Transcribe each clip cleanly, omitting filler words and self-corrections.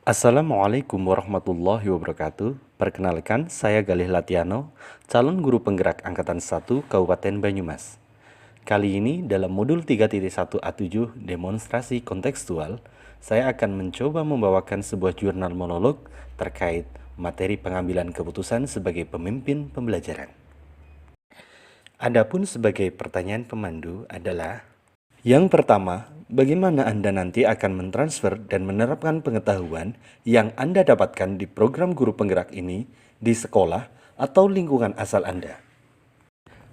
Assalamualaikum warahmatullahi wabarakatuh. Perkenalkan, saya Galih Latiano, calon guru penggerak Angkatan 1 Kabupaten Banyumas. Kali ini dalam modul 3.1A7 demonstrasi kontekstual, saya akan mencoba membawakan sebuah jurnal monolog terkait materi pengambilan keputusan sebagai pemimpin pembelajaran. Adapun sebagai pertanyaan pemandu adalah: yang pertama, bagaimana Anda nanti akan mentransfer dan menerapkan pengetahuan yang Anda dapatkan di program guru penggerak ini di sekolah atau lingkungan asal Anda?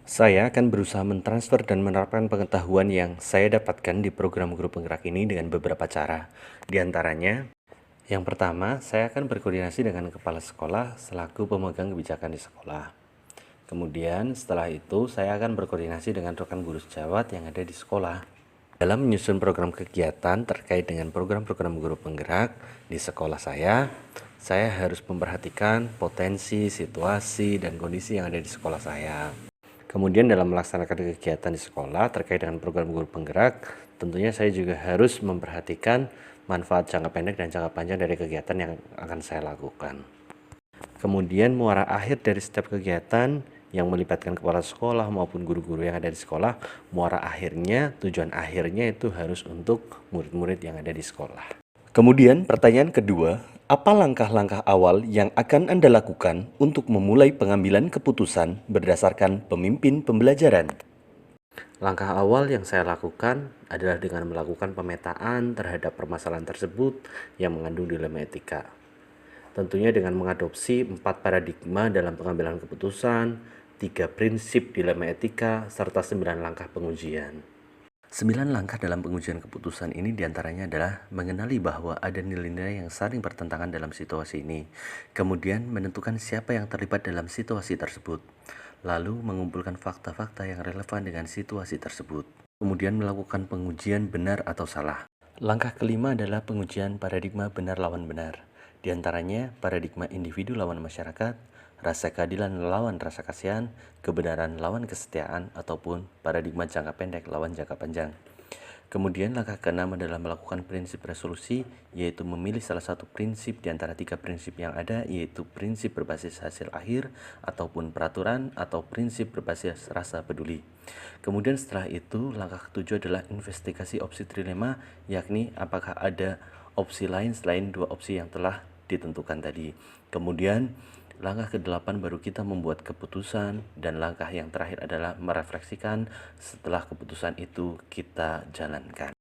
Saya akan berusaha mentransfer dan menerapkan pengetahuan yang saya dapatkan di program guru penggerak ini dengan beberapa cara. Di antaranya, yang pertama, saya akan berkoordinasi dengan kepala sekolah selaku pemegang kebijakan di sekolah. Kemudian setelah itu saya akan berkoordinasi dengan rekan guru sejawat yang ada di sekolah. Dalam menyusun program kegiatan terkait dengan program-program guru penggerak di sekolah saya harus memperhatikan potensi, situasi, dan kondisi yang ada di sekolah saya. Kemudian dalam melaksanakan kegiatan di sekolah terkait dengan program guru penggerak, tentunya saya juga harus memperhatikan manfaat jangka pendek dan jangka panjang dari kegiatan yang akan saya lakukan. Kemudian muara akhir dari setiap kegiatan yang melibatkan kepala sekolah maupun guru-guru yang ada di sekolah, muara akhirnya, tujuan akhirnya itu harus untuk murid-murid yang ada di sekolah. Kemudian pertanyaan kedua, apa langkah-langkah awal yang akan Anda lakukan untuk memulai pengambilan keputusan berdasarkan pemimpin pembelajaran? Langkah awal yang saya lakukan adalah dengan melakukan pemetaan terhadap permasalahan tersebut yang mengandung dilema etika. Tentunya dengan mengadopsi 4 paradigma dalam pengambilan keputusan, 3 prinsip dilema etika, serta 9 langkah pengujian. 9 langkah dalam pengujian keputusan ini diantaranya adalah mengenali bahwa ada nilai-nilai yang saling bertentangan dalam situasi ini, kemudian menentukan siapa yang terlibat dalam situasi tersebut, lalu mengumpulkan fakta-fakta yang relevan dengan situasi tersebut, kemudian melakukan pengujian benar atau salah. Langkah kelima adalah pengujian paradigma benar lawan benar. Di antaranya paradigma individu lawan masyarakat, rasa keadilan lawan rasa kasihan, kebenaran lawan kesetiaan, ataupun paradigma jangka pendek lawan jangka panjang. Kemudian langkah keenam adalah melakukan prinsip resolusi, yaitu memilih salah satu prinsip di antara 3 prinsip yang ada, yaitu prinsip berbasis hasil akhir, ataupun peraturan, atau prinsip berbasis rasa peduli. Kemudian setelah itu, langkah ketujuh adalah investigasi opsi trilema, yakni apakah ada opsi lain selain 2 opsi yang telah ditentukan tadi. Kemudian langkah ke-8 baru kita membuat keputusan, dan langkah yang terakhir adalah merefleksikan setelah keputusan itu kita jalankan.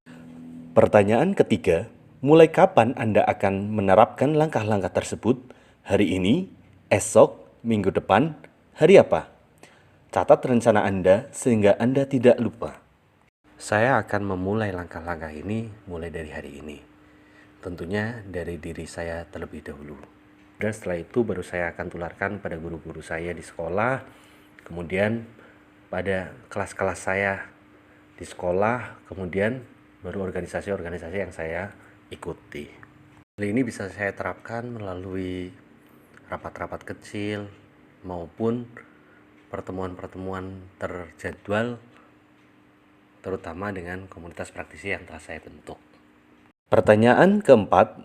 Pertanyaan ketiga, mulai kapan Anda akan menerapkan langkah-langkah tersebut? Hari ini, esok, minggu depan, hari apa? Catat rencana Anda sehingga Anda tidak lupa. Saya akan memulai langkah-langkah ini mulai dari hari ini. Tentunya dari diri saya terlebih dahulu. Dan setelah itu baru saya akan tularkan pada guru-guru saya di sekolah, kemudian pada kelas-kelas saya di sekolah, kemudian baru organisasi-organisasi yang saya ikuti. Hal ini bisa saya terapkan melalui rapat-rapat kecil maupun pertemuan-pertemuan terjadwal, terutama dengan komunitas praktisi yang telah saya bentuk. Pertanyaan keempat,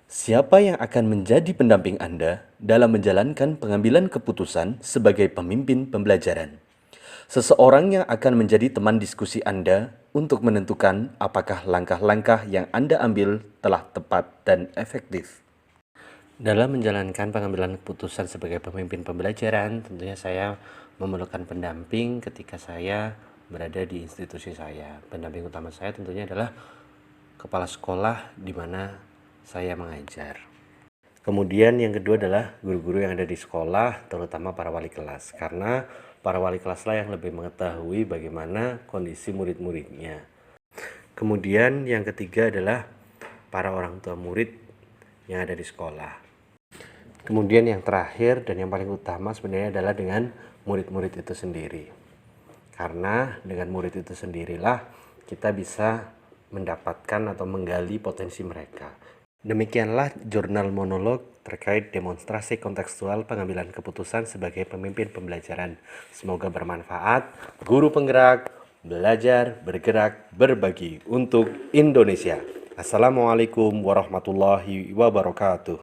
siapa yang akan menjadi pendamping Anda dalam menjalankan pengambilan keputusan sebagai pemimpin pembelajaran? Seseorang yang akan menjadi teman diskusi Anda untuk menentukan apakah langkah-langkah yang Anda ambil telah tepat dan efektif. Dalam menjalankan pengambilan keputusan sebagai pemimpin pembelajaran, tentunya saya memerlukan pendamping ketika saya berada di institusi saya. Pendamping utama saya tentunya adalah kepala sekolah di mana saya mengajar. Kemudian yang kedua adalah guru-guru yang ada di sekolah, terutama para wali kelas, karena para wali kelaslah yang lebih mengetahui bagaimana kondisi murid-muridnya. Kemudian yang ketiga adalah para orang tua murid yang ada di sekolah. Kemudian yang terakhir dan yang paling utama sebenarnya adalah dengan murid-murid itu sendiri. Karena dengan murid itu sendirilah kita bisa mendapatkan atau menggali potensi mereka. Demikianlah jurnal monolog terkait demonstrasi kontekstual pengambilan keputusan sebagai pemimpin pembelajaran. Semoga bermanfaat. Guru penggerak, belajar, bergerak, berbagi untuk Indonesia. Assalamualaikum warahmatullahi wabarakatuh.